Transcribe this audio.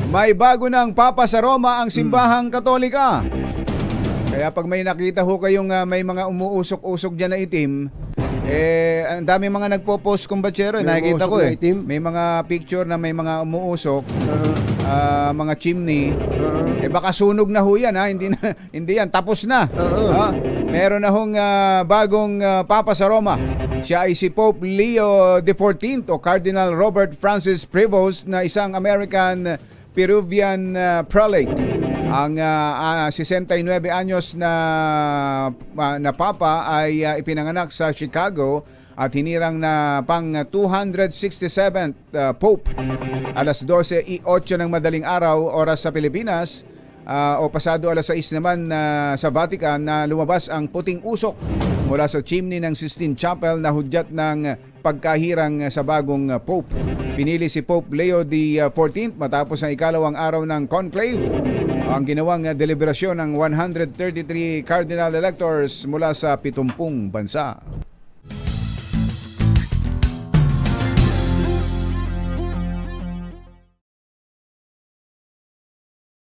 May bago ng Papa sa Roma ang simbahang Katolika. Kaya pag may nakita ho kayong may mga umuusok-usok dyan na itim, ang dami mga nagpo-post kumbatsero. Nakikita ko may mga picture na may mga umuusok, mga chimney. Baka sunog na ho yan, ha? Hindi yan, tapos na. Meron na hong bagong Papa sa Roma. Siya ay si Pope Leo XIV o Cardinal Robert Francis Prevost na isang American Peruvian prelate. Ang 69 anyos na Papa ay ipinanganak sa Chicago at hinirang na pang 267th Pope. Alas 12:08 ng madaling araw, oras sa Pilipinas, o pasado alas 6 naman sa Vatican, na lumabas ang puting usok mula sa chimney ng Sistine Chapel na hudyat ng pagkahirang sa bagong Pope. Pinili si Pope Leo XIV matapos ang ikalawang araw ng conclave, ang ginawang deliberasyon ng 133 cardinal electors mula sa 70 bansa.